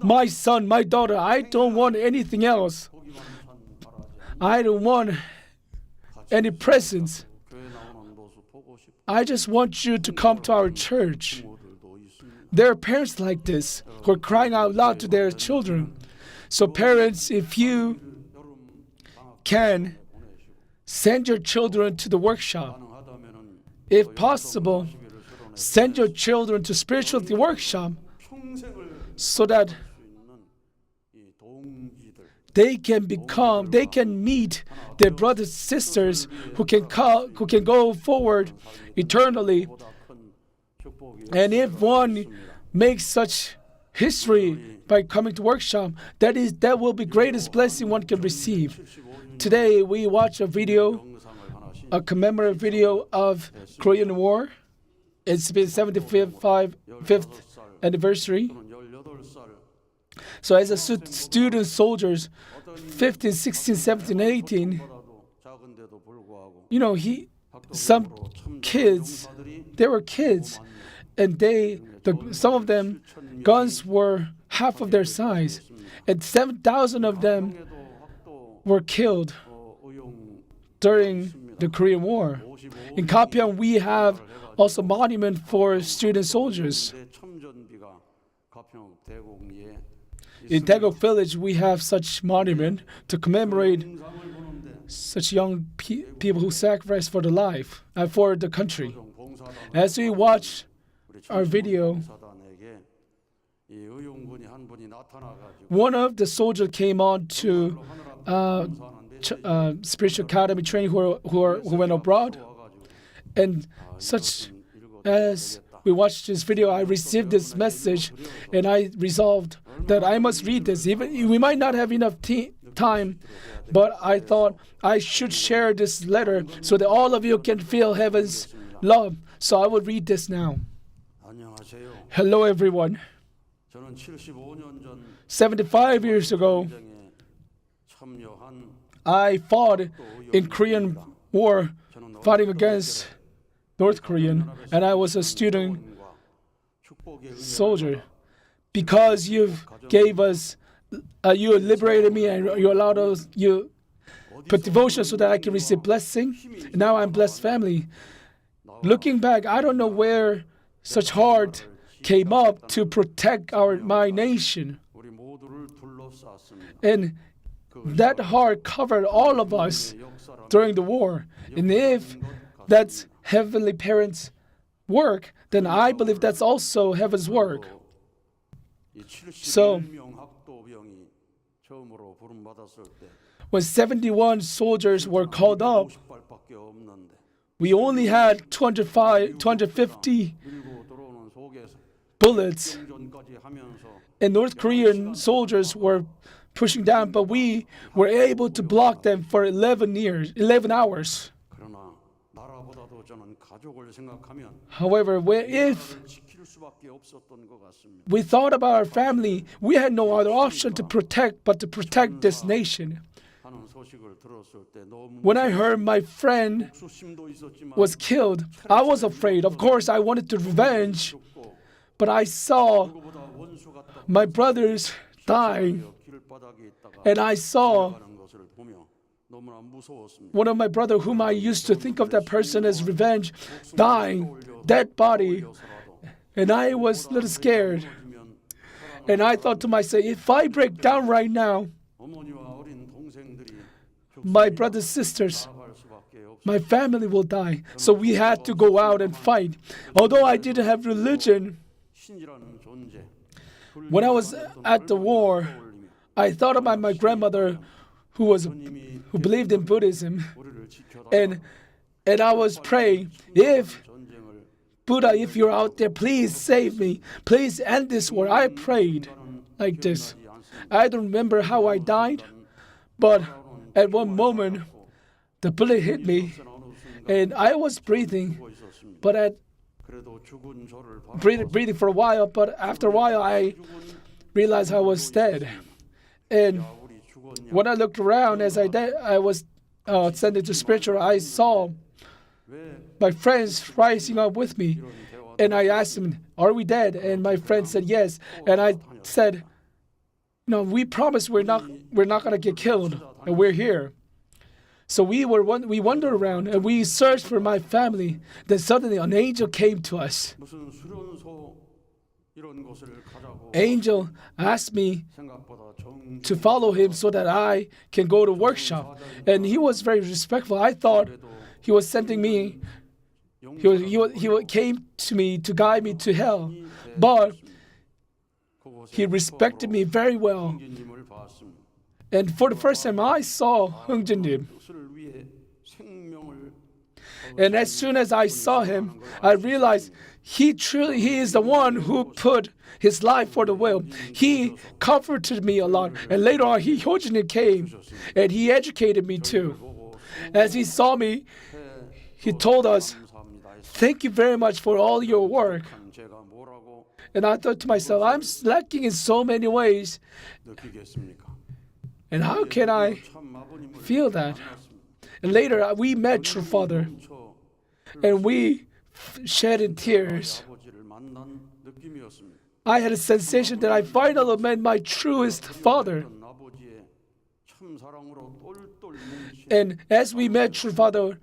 my son, my daughter, I don't want anything else. I don't want any presents. I just want you to come to our church. There are parents like this who are crying out loud to their children. So parents, if you can, send your children to the workshop. If possible, send your children to spirituality workshop so that they can meet their brothers and sisters who can go forward eternally. And if one makes such history by coming to workshop, that will be greatest blessing one can receive. Today we watch a commemorative video of Korean War. It's been 75th anniversary. So as a student soldiers, 15, 16, 17, 18, some kids, they were kids, and some of them, guns were half of their size, and 7,000 of them were killed during the Korean War. In Gapyeong, we have also monument for student soldiers. In Daegok village, we have such monument to commemorate such young people who sacrificed for the life and for the country. As we watch our video, one of the soldiers came on to spiritual academy training who went abroad, and such as we watched this video, I received this message, and I resolved that I must read this. Even we might not have enough time, but I thought I should share this letter so that all of you can feel heaven's love. So I will read this now. Hello, everyone. 75 years ago, I fought in Korean War, fighting against North Korean, and I was a student soldier. Because you gave us, you liberated me, and you allowed us, you put devotion so that I can receive blessing. And now I'm blessed family. Looking back, I don't know where such heart came up to protect my nation. And that heart covered all of us during the war. And if that's Heavenly Parents' work, then I believe that's also heaven's work. So, when 71 soldiers were called up, we only had 250 bullets, and North Korean soldiers were pushing down, but we were able to block them for 11 hours. However, if we thought about our family, we had no other option but to protect this nation. When I heard my friend was killed, I was afraid. Of course, I wanted to revenge, but I saw my brothers dying, and I saw one of my brothers, whom I used to think of that person as revenge, dying, dead body, and I was a little scared. And I thought to myself, if I break down right now, my brothers, sisters, my family will die. So we had to go out and fight. Although I didn't have religion, when I was at the war, I thought about my grandmother who believed in Buddhism, and I was praying, if Buddha, if you're out there, please save me. Please end this war. I prayed like this. I don't remember how I died, but at one moment, the bullet hit me, and I was breathing, but breathing for a while. But after a while, I realized I was dead. And when I looked around, as I was ascending to spiritual, I saw my friends rising up with me, and I asked them, "Are we dead?" And my friend said, "Yes." And I said, we promised we're not gonna get killed, and we're here. So we wandered around and we searched for my family. Then suddenly an angel came to us. Angel asked me to follow him so that I can go to workshop, and he was very respectful. I thought he was sending me. He came to me to guide me to hell, but he respected me very well. And for the first time, I saw Hungjanim. And as soon as I saw him, I realized he is the one who put his life for the will. He comforted me a lot. And later on, Hyojin came and he educated me too. As he saw me, he told us, "Thank you very much for all your work." And I thought to myself, I'm lacking in so many ways. And how can I feel that? And later we met True Father. And we shed in tears. I had a sensation that I finally met my truest father. And as we met True Father,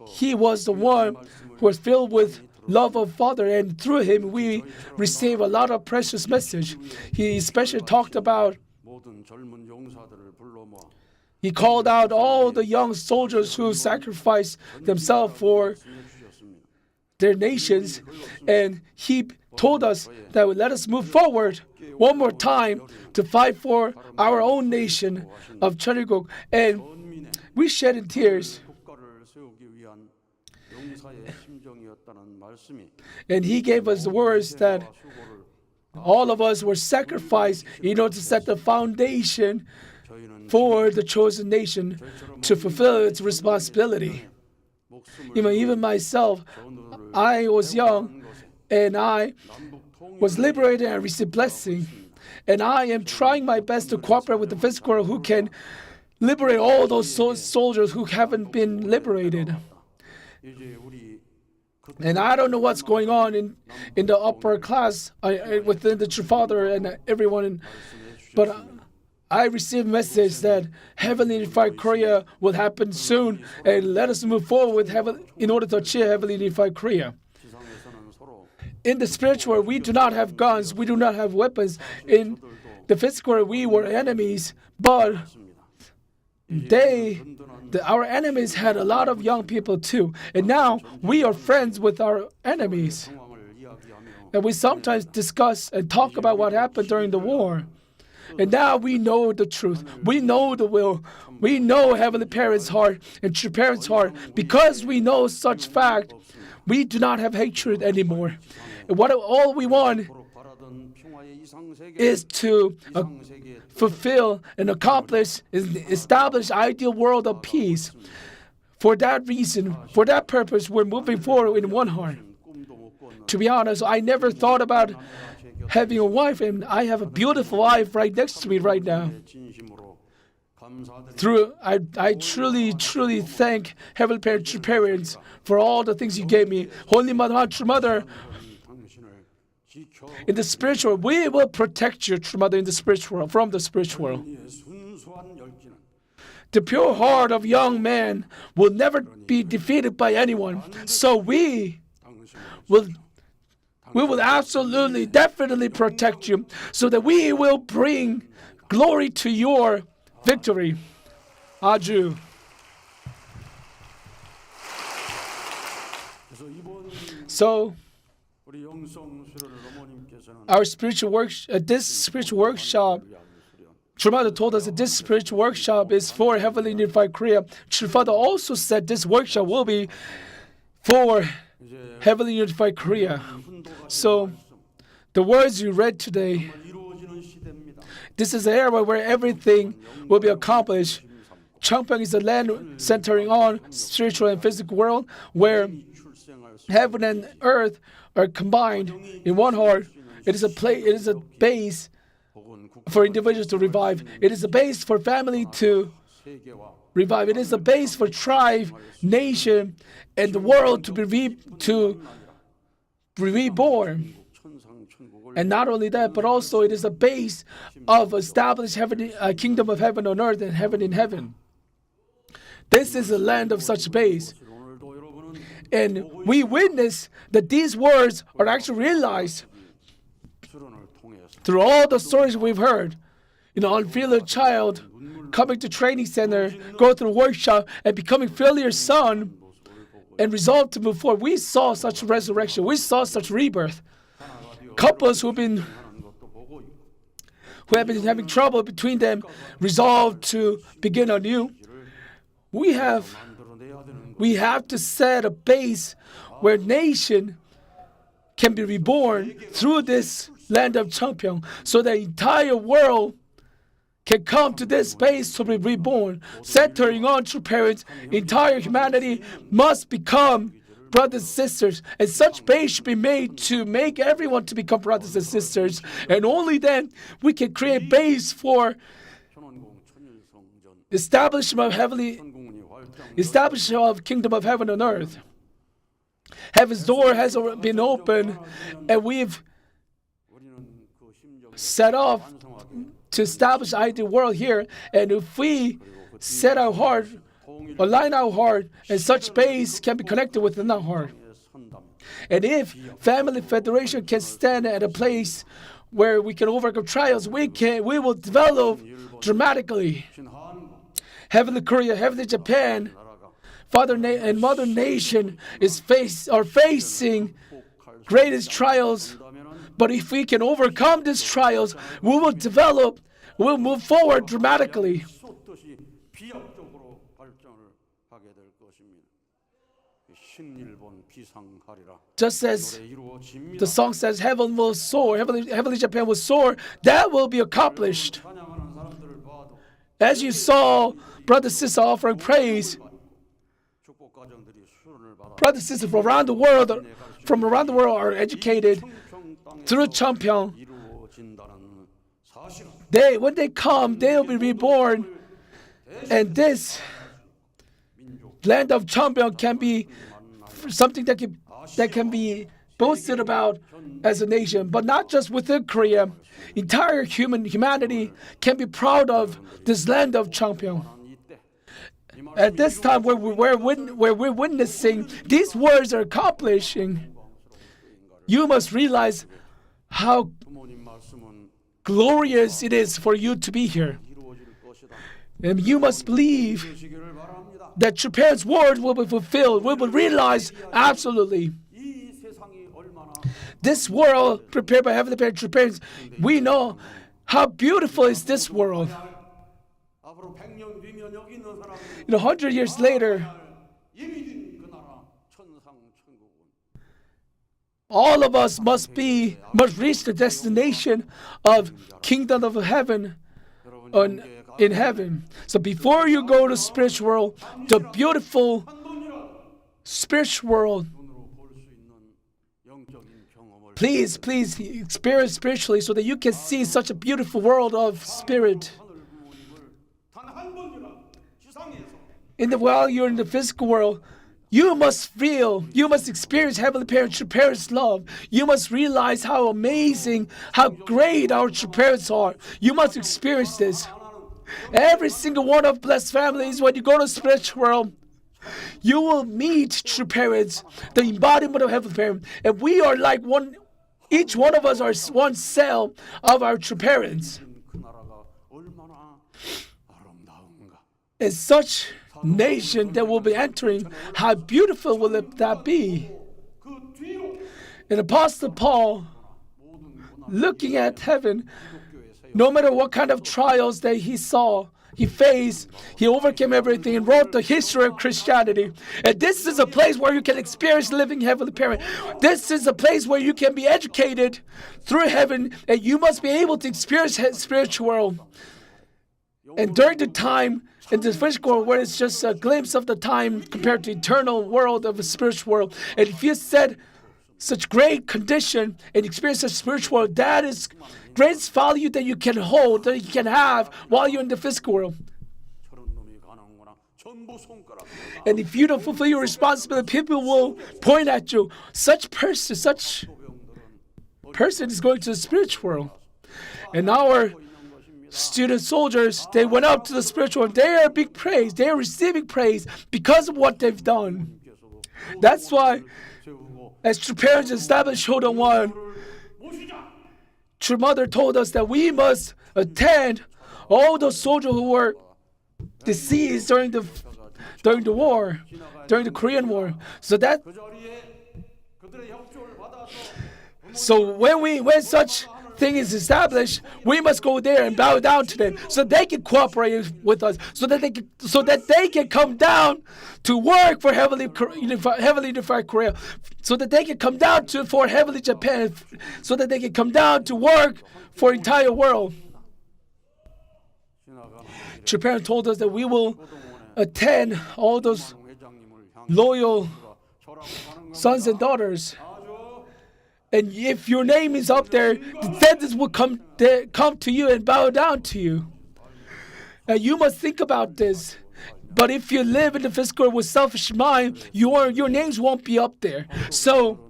he was the one who was filled with love of Father, and through him we receive a lot of precious message. He especially talked about, he called out all the young soldiers who sacrificed themselves for their nations, and he told us that let us move forward one more time to fight for our own nation of Cheonryuk. And we shed in tears. And he gave us the words that all of us were sacrificed in order to set the foundation for the chosen nation to fulfill its responsibility. Even myself, I was young and I was liberated and received blessing. And I am trying my best to cooperate with the physical world who can liberate all those soldiers who haven't been liberated. And I don't know what's going on in the upper class within the True Father and everyone, but I received a message that Heavenly Unified Korea will happen soon, and let us move forward in order to achieve Heavenly Unified Korea. In the spiritual world, we do not have guns, we do not have weapons. In the physical world, we were enemies, but our enemies had a lot of young people too. And now we are friends with our enemies. And we sometimes discuss and talk about what happened during the war. And now we know the truth. We know the will. We know Heavenly Parents' heart and True Parents' heart. Because we know such fact, we do not have hatred anymore. And all we want is to fulfill and accomplish and establish ideal world of peace. For that reason, for that purpose, we're moving forward in one heart. To be honest, I never thought about having a wife, and I have a beautiful wife right next to me right now. I truly thank Heavenly Parents, True Parents for all the things you gave me. Holy Mother, True Mother, in the spiritual world, we will protect you, True Mother, in the spiritual world, from the spiritual world. The pure heart of young man will never be defeated by anyone. So we will absolutely, definitely protect you, so that we will bring glory to your victory. Aju. So, our spiritual work, this spiritual workshop, True Mother told us that this spiritual workshop is for Heavenly Unified Korea. True Father also said this workshop will be for Heavenly Unified Korea. So, the words you read today, this is an era where everything will be accomplished. Cheongpyeong is a land centering on spiritual and physical world, where heaven and earth are combined in one heart. It is a base for individuals to revive. It is a base for family to revive. It is a base for tribe, nation, and the world to be reborn. And not only that, but also it is a base of established kingdom of heaven on earth and heaven in heaven. This is a land of such base. And we witness that these words are actually realized through all the stories we've heard. Unfilial child coming to training center, go through workshop, and becoming filial son, and resolve to move forward. We saw such resurrection. We saw such rebirth. Couples who have been having trouble between them resolve to begin anew. We have to set a base where nation can be reborn through this land of Cheonshimwon, so the entire world can come to this base to be reborn. Centering on true parents, entire humanity must become brothers and sisters, and such base should be made to make everyone to become brothers and sisters, and only then we can create base for establishment of kingdom of heaven on earth. Heaven's door has been opened, and we've set off to establish ideal world here. And if we set our heart, align our heart, and such base can be connected within our heart. And if Family Federation can stand at a place where we can overcome trials, we will develop dramatically. Heavenly Korea, Heavenly Japan, Father and Mother Nation are facing greatest trials. But if we can overcome these trials, we will move forward dramatically. Just as the song says, heaven will soar, heavenly Japan will soar, that will be accomplished. As you saw, brother and sister offering praise, brothers and sisters from around the world are educated through Cheonshimwon. When they come, they will be reborn, and this land of Cheonshimwon can be something that can be boasted about as a nation, but not just within Korea. Entire humanity can be proud of this land of Cheonshimwon. At this time, where we're witnessing these words are accomplishing, you must realize how glorious it is for you to be here. And you must believe that true parents' word will be fulfilled. We will realize absolutely. This world prepared by heavenly parents, true parents, we know how beautiful is this world. 100 years later, all of us must reach the destination of kingdom of heaven in heaven. So before you go to spiritual world, the beautiful spiritual world, please experience spiritually so that you can see such a beautiful world of spirit. While you're in the physical world, you must experience heavenly parents, true parents' love. You must realize how amazing, how great our true parents are. You must experience this. Every single one of blessed families, when you go to the spiritual world, you will meet true parents, the embodiment of heavenly parents. And we are like one, each one of us are one cell of our true parents. And such nation that will be entering, how beautiful will that be? And Apostle Paul, looking at heaven, no matter what kind of trials that he saw, he faced, he overcame everything and wrote the history of Christianity. And this is a place where you can experience living heavenly parent. This is a place where you can be educated through heaven, and you must be able to experience spiritual world. And during the time in the physical world, where it's just a glimpse of the time compared to eternal world of a spiritual world, and if you set such great condition and experience such spiritual world, that is greatest value that you can hold, that you can have while you're in the physical world. And if you don't fulfill your responsibility, people will point at you. Such person, such person is going to the spiritual world. And our student soldiers, they went up to the spiritual world. They are being praised. They are receiving praise because of what they've done. That's why, as true parents established Cheonshimwon, true mother told us that we must attend all those soldiers who were deceased during the war, during the Korean War. So when such thing is established, we must go there and bow down to them, so they can cooperate with us, so that they can come down to work for heavenly unified Korea, so that they can come down for heavenly Japan, so that they can come down to work for entire world. Japan told us that we will attend all those loyal sons and daughters. And if your name is up there, the descendants will come to you and bow down to you. And you must think about this. But if you live in the physical with selfish mind, your names won't be up there. So,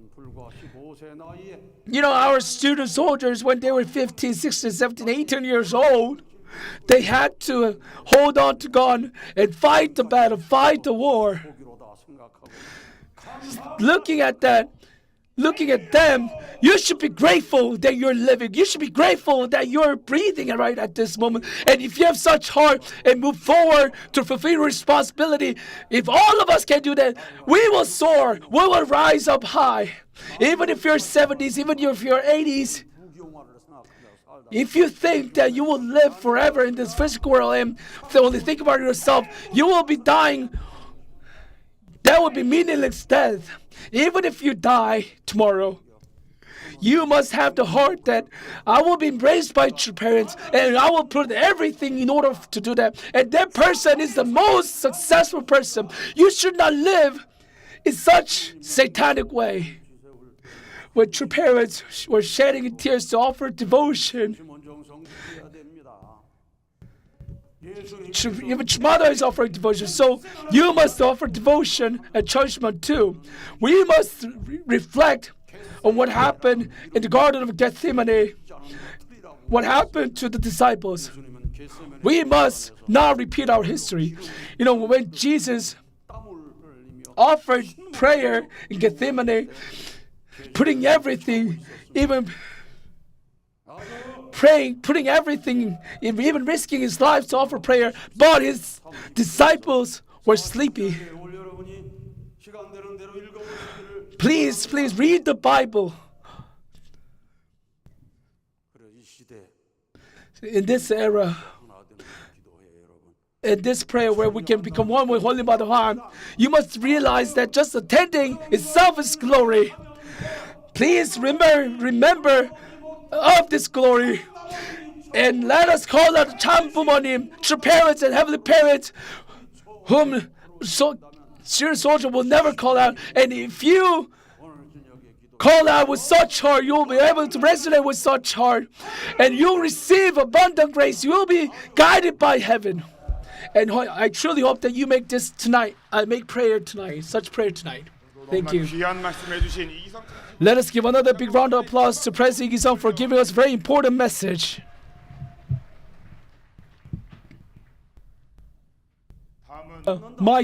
our student soldiers, when they were 15, 16, 17, 18 years old, they had to hold on to God and fight the battle, fight the war. Looking at them, you should be grateful that you're living. You should be grateful that you're breathing right at this moment. And if you have such heart and move forward to fulfill your responsibility, if all of us can do that, we will soar. We will rise up high. Even if you're 70s, even if you're 80s, if you think that you will live forever in this physical world and only think about yourself, you will be dying. That would be meaningless death. Even if you die tomorrow, you must have the heart that I will be embraced by your parents, and I will put everything in order to do that. And that person is the most successful person. You should not live in such satanic way. When true parents were shedding tears to offer devotion, even mother is offering devotion, so you must offer devotion at Cheonshimwon too. We must reflect on what happened in the Garden of Gethsemane, what happened to the disciples. We must not repeat our history. When Jesus offered prayer in Gethsemane, putting everything, even praying, putting everything, even risking his life to offer prayer, but his disciples were sleepy. Please read the Bible. In this era, in this prayer where we can become one with Holy Mother Han, you must realize that just attending itself is glory. Please remember of this glory, and let us call out 참 부모님, true parents and heavenly parents, whom serious soldier will never call out. And if you call out with such heart, you will be able to resonate with such heart, and you'll receive abundant grace. You will be guided by heaven. And I truly hope that you make this tonight. Make prayer tonight, such prayer tonight. Thank you. Let us give another big round of applause to President Gi-sung for giving us a very important message. My